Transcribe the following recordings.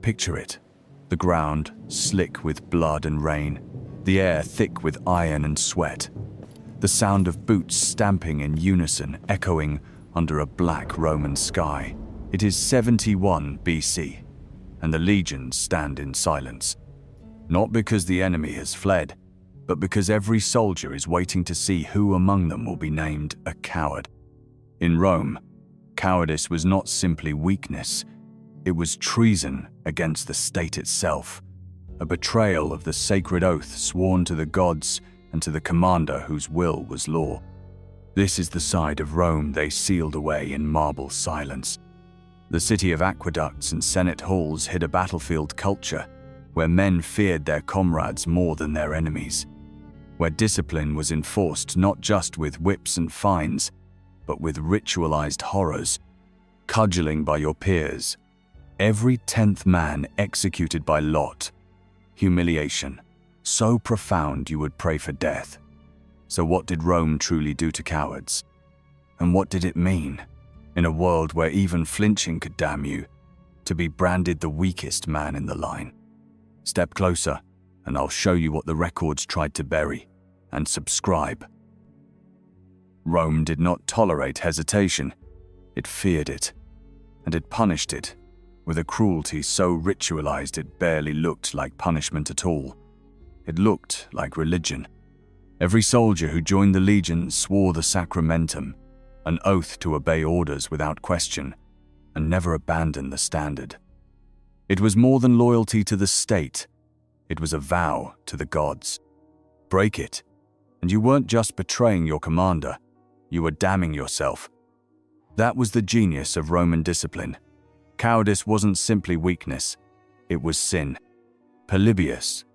Picture it. The ground slick with blood and rain, the air thick with iron and sweat, the sound of boots stamping in unison echoing under a black Roman sky. It is 71 BC, and the legions stand in silence. Not because the enemy has fled, but because every soldier is waiting to see who among them will be named a coward. In Rome, cowardice was not simply weakness, it was treason against the state itself, a betrayal of the sacred oath sworn to the gods and to the commander whose will was law. This is the side of Rome they sealed away in marble silence. The city of aqueducts and senate halls hid a battlefield culture where men feared their comrades more than their enemies, where discipline was enforced not just with whips and fines, but with ritualized horrors, cudgeling by your peers, every 10th man executed by lot, humiliation, so profound you would pray for death. So what did Rome truly do to cowards? And what did it mean, in a world where even flinching could damn you, to be branded the weakest man in the line? Step closer, and I'll show you what the records tried to bury, and subscribe. Rome did not tolerate hesitation. It feared it, and it punished it, with a cruelty so ritualized it barely looked like punishment at all. It looked like religion. Every soldier who joined the legion swore the sacramentum, an oath to obey orders without question, and never abandon the standard. It was more than loyalty to the state. It was a vow to the gods. Break it, and you weren't just betraying your commander, you were damning yourself. That was the genius of Roman discipline. Cowardice wasn't simply weakness, it was sin. Polybius,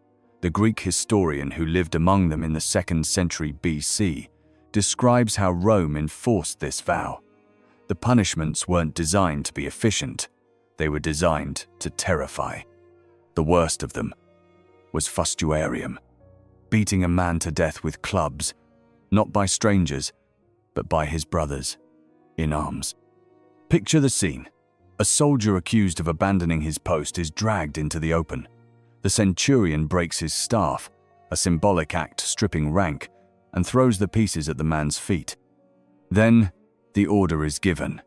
the Greek historian who lived among them in the 2nd century BC, describes how Rome enforced this vow. The punishments weren't designed to be efficient, they were designed to terrify. The worst of them was fustuarium, beating a man to death with clubs, not by strangers, but by his brothers, in arms. Picture the scene. A soldier accused of abandoning his post is dragged into the open. The centurion breaks his staff, a symbolic act stripping rank, and throws the pieces at the man's feet. Then, the order is given.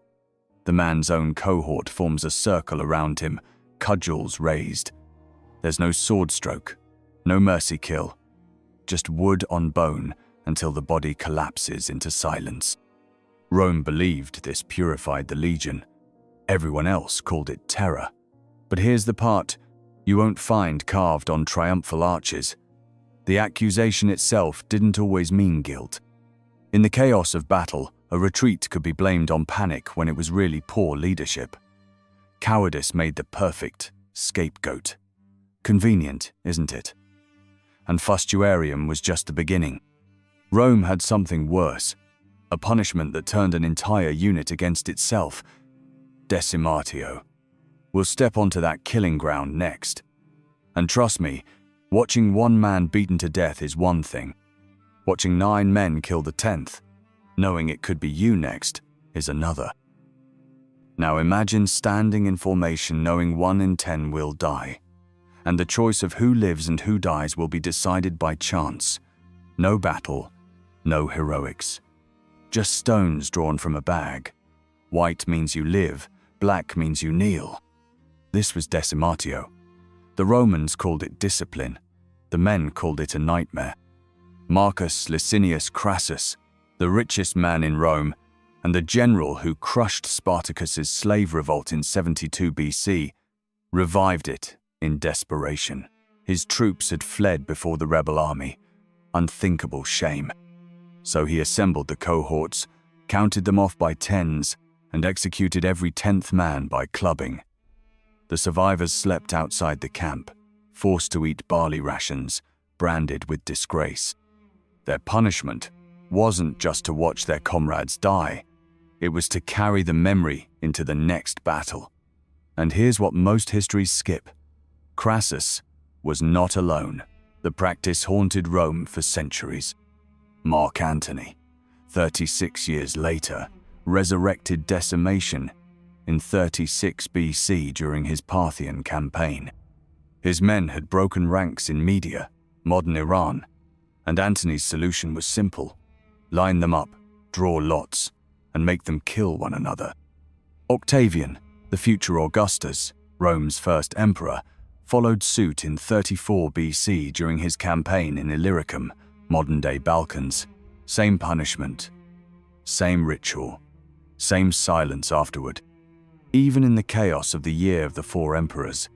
The man's own cohort forms a circle around him, cudgels raised. There's no sword stroke, no mercy kill, just wood on bone until the body collapses into silence. Rome believed this purified the legion. Everyone else called it terror. But here's the part you won't find carved on triumphal arches. The accusation itself didn't always mean guilt. In the chaos of battle, a retreat could be blamed on panic when it was really poor leadership. Cowardice made the perfect scapegoat. Convenient, isn't it? And Fostuarium was just the beginning. Rome had something worse, a punishment that turned an entire unit against itself. Decimatio. We'll step onto that killing ground next. And trust me, watching one man beaten to death is one thing. Watching 9 men kill the 10th, knowing it could be you next, is another. Now imagine standing in formation knowing 1 in 10 will die, and the choice of who lives and who dies will be decided by chance. No battle, no heroics. Just stones drawn from a bag. White means you live, black means you kneel. This was Decimatio. The Romans called it discipline. The men called it a nightmare. Marcus Licinius Crassus, the richest man in Rome, and the general who crushed Spartacus's slave revolt in 72 BC, revived it in desperation. His troops had fled before the rebel army. Unthinkable shame. So he assembled the cohorts, counted them off by tens, and executed every 10th man by clubbing. The survivors slept outside the camp, forced to eat barley rations, branded with disgrace. Their punishment wasn't just to watch their comrades die, it was to carry the memory into the next battle. And here's what most histories skip. Crassus was not alone. The practice haunted Rome for centuries. Mark Antony, 36 years later, resurrected Decimation. in 36 BC during his Parthian campaign. His men had broken ranks in Media, modern Iran, and Antony's solution was simple: line them up, draw lots, and make them kill one another. Octavian, the future Augustus, Rome's first emperor, followed suit in 34 BC during his campaign in Illyricum, modern-day Balkans. Same punishment, same ritual, same silence afterward. Even in the chaos of the Year of the Four Emperors,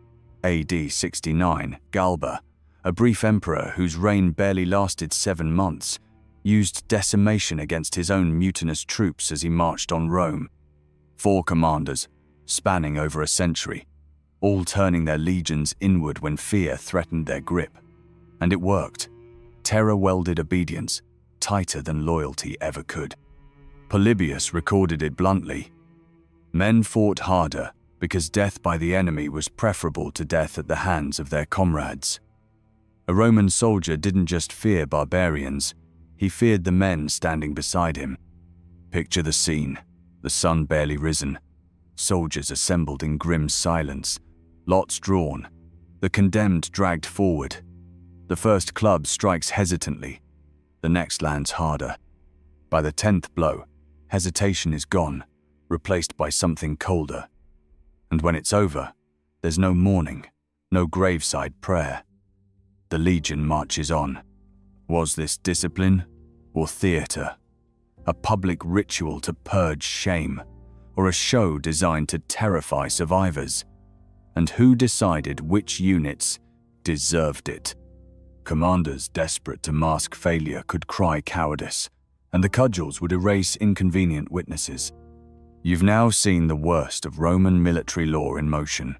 AD 69, Galba, a brief emperor whose reign barely lasted 7 months, used decimation against his own mutinous troops as he marched on Rome. 4 commanders, spanning over a century, all turning their legions inward when fear threatened their grip. And it worked. Terror welded obedience, tighter than loyalty ever could. Polybius recorded it bluntly: men fought harder because death by the enemy was preferable to death at the hands of their comrades. A Roman soldier didn't just fear barbarians, he feared the men standing beside him. Picture the scene, the sun barely risen, soldiers assembled in grim silence, lots drawn, the condemned dragged forward. The first club strikes hesitantly, the next lands harder. By the 10th blow, hesitation is gone, replaced by something colder. And when it's over, there's no mourning, no graveside prayer. The legion marches on. Was this discipline or theater? A public ritual to purge shame, or a show designed to terrify survivors? And who decided which units deserved it? Commanders desperate to mask failure could cry cowardice, and the cudgels would erase inconvenient witnesses. You've now seen the worst of Roman military law in motion.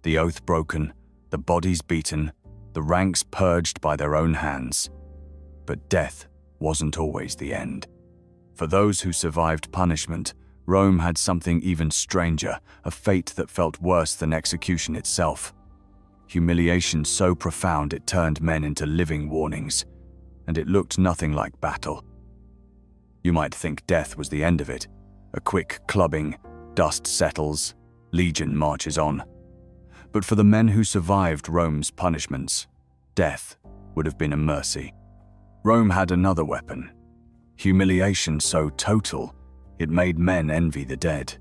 The oath broken, the bodies beaten, the ranks purged by their own hands. But death wasn't always the end. For those who survived punishment, Rome had something even stranger, a fate that felt worse than execution itself. Humiliation so profound it turned men into living warnings, and it looked nothing like battle. You might think death was the end of it. A quick clubbing, dust settles, legion marches on. But for the men who survived Rome's punishments, death would have been a mercy. Rome had another weapon: humiliation so total, it made men envy the dead.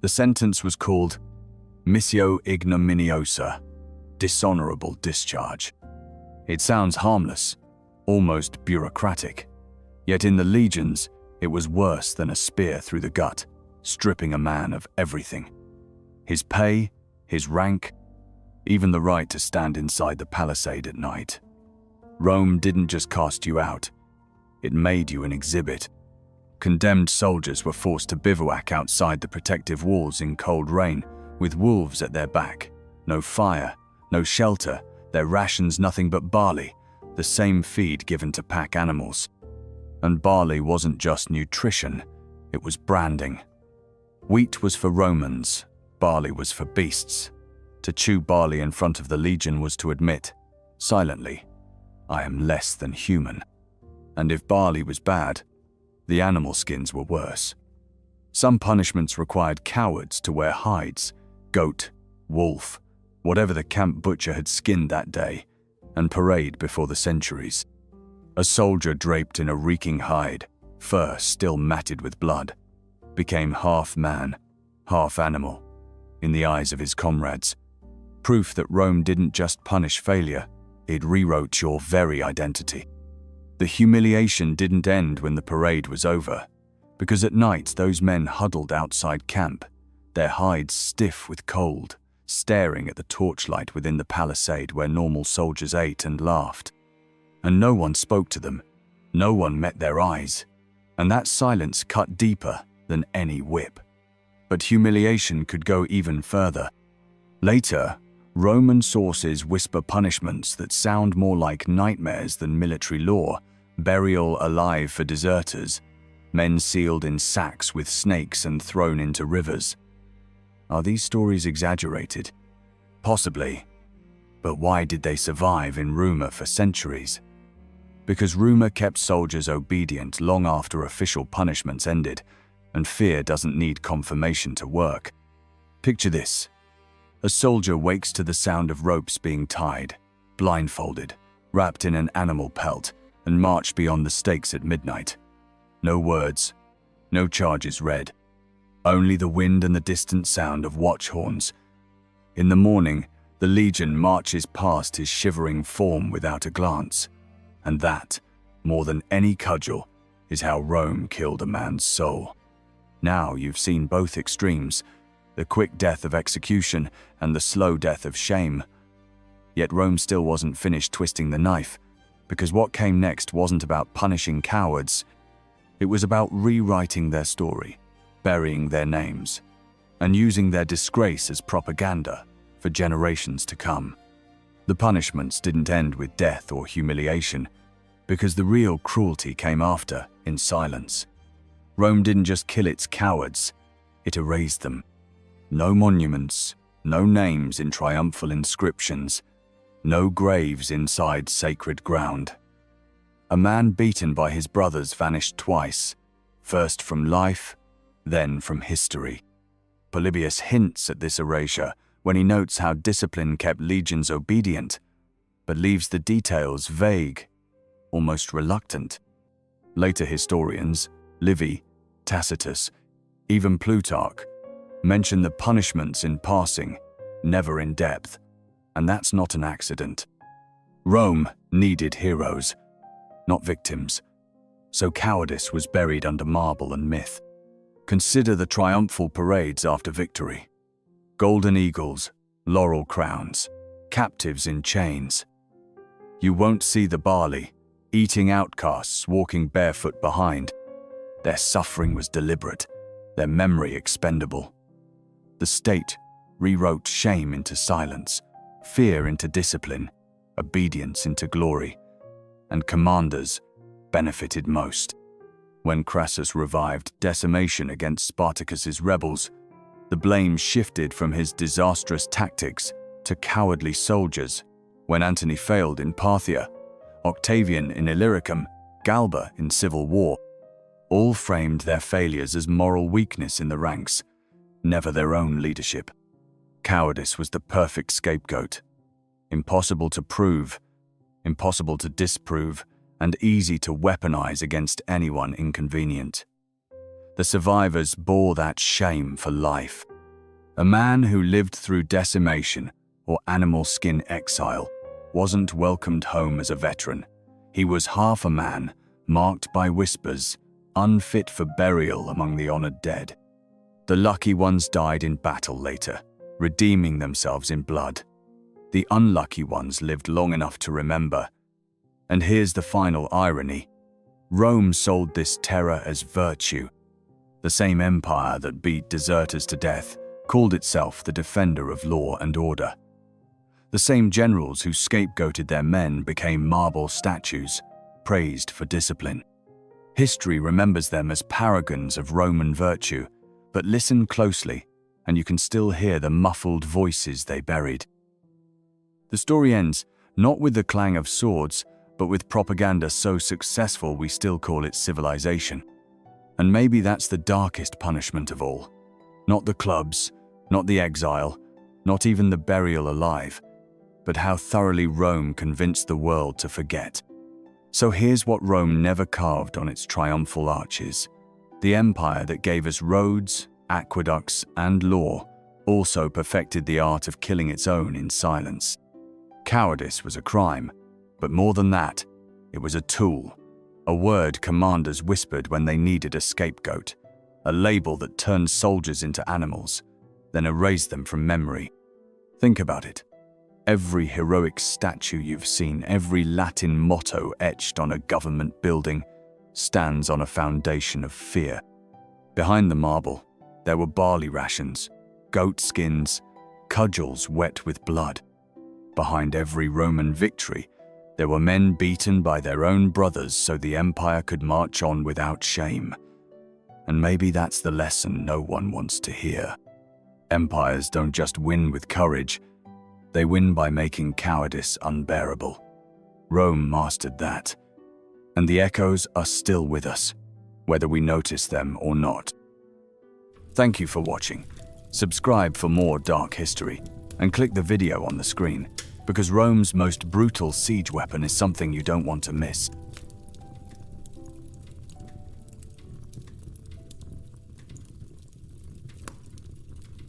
The sentence was called missio ignominiosa, dishonorable discharge. It sounds harmless, almost bureaucratic, yet in the legions, it was worse than a spear through the gut, stripping a man of everything: his pay, his rank, even the right to stand inside the palisade at night. Rome didn't just cast you out, it made you an exhibit. Condemned soldiers were forced to bivouac outside the protective walls in cold rain, with wolves at their back. No fire, no shelter, their rations nothing but barley, the same feed given to pack animals. And barley wasn't just nutrition, it was branding. Wheat was for Romans, barley was for beasts. To chew barley in front of the legion was to admit, silently, I am less than human. And if barley was bad, the animal skins were worse. Some punishments required cowards to wear hides, goat, wolf, whatever the camp butcher had skinned that day, and parade before the centuries. A soldier draped in a reeking hide, fur still matted with blood, became half man, half animal, in the eyes of his comrades. Proof that Rome didn't just punish failure, it rewrote your very identity. The humiliation didn't end when the parade was over, because at night those men huddled outside camp, their hides stiff with cold, staring at the torchlight within the palisade where normal soldiers ate and laughed. And no one spoke to them, no one met their eyes, and that silence cut deeper than any whip. But humiliation could go even further. Later, Roman sources whisper punishments that sound more like nightmares than military law: burial alive for deserters, men sealed in sacks with snakes and thrown into rivers. Are these stories exaggerated? Possibly. But why did they survive in rumor for centuries? Because rumor kept soldiers obedient long after official punishments ended, and fear doesn't need confirmation to work. Picture this. A soldier wakes to the sound of ropes being tied, blindfolded, wrapped in an animal pelt, and marched beyond the stakes at midnight. No words, no charges read. Only the wind and the distant sound of watch horns. In the morning, the legion marches past his shivering form without a glance. And that, more than any cudgel, is how Rome killed a man's soul. Now you've seen both extremes, the quick death of execution and the slow death of shame. Yet Rome still wasn't finished twisting the knife, because what came next wasn't about punishing cowards. It was about rewriting their story, burying their names, and using their disgrace as propaganda for generations to come. The punishments didn't end with death or humiliation, because the real cruelty came after, in silence. Rome didn't just kill its cowards, it erased them. No monuments, no names in triumphal inscriptions, no graves inside sacred ground. A man beaten by his brothers vanished twice, first from life, then from history. Polybius hints at this erasure when he notes how discipline kept legions obedient, but leaves the details vague, almost reluctant. Later historians, Livy, Tacitus, even Plutarch, mention the punishments in passing, never in depth, and that's not an accident. Rome needed heroes, not victims, so cowardice was buried under marble and myth. Consider the triumphal parades after victory. Golden eagles, laurel crowns, captives in chains. You won't see the barley, eating outcasts walking barefoot behind. Their suffering was deliberate, their memory expendable. The state rewrote shame into silence, fear into discipline, obedience into glory, and commanders benefited most. When Crassus revived Decimation against Spartacus's rebels, the blame shifted from his disastrous tactics to cowardly soldiers. When Antony failed in Parthia, Octavian in Illyricum, Galba in civil war, all framed their failures as moral weakness in the ranks, never their own leadership. Cowardice was the perfect scapegoat. Impossible to prove, impossible to disprove, and easy to weaponize against anyone inconvenient. The survivors bore that shame for life. A man who lived through decimation or animal skin exile wasn't welcomed home as a veteran. He was half a man, marked by whispers, unfit for burial among the honored dead. The lucky ones died in battle later, redeeming themselves in blood. The unlucky ones lived long enough to remember. And here's the final irony. Rome sold this terror as virtue. The same empire that beat deserters to death called itself the defender of law and order. The same generals who scapegoated their men became marble statues, praised for discipline. History remembers them as paragons of Roman virtue, but listen closely, and you can still hear the muffled voices they buried. The story ends not with the clang of swords, but with propaganda so successful we still call it civilization. And maybe that's the darkest punishment of all. Not the clubs, not the exile, not even the burial alive, but how thoroughly Rome convinced the world to forget. So here's what Rome never carved on its triumphal arches. The empire that gave us roads, aqueducts, and law also perfected the art of killing its own in silence. Cowardice was a crime, but more than that, it was a tool, a word commanders whispered when they needed a scapegoat, a label that turned soldiers into animals, then erased them from memory. Think about it. Every heroic statue you've seen, every Latin motto etched on a government building, stands on a foundation of fear. Behind the marble, there were barley rations, goat skins, cudgels wet with blood. Behind every Roman victory, there were men beaten by their own brothers so the empire could march on without shame. And maybe that's the lesson no one wants to hear. Empires don't just win with courage, they win by making cowardice unbearable. Rome mastered that, and the echoes are still with us, whether we notice them or not. Thank you for watching. Subscribe for more dark history, and click the video on the screen, because Rome's most brutal siege weapon is something you don't want to miss.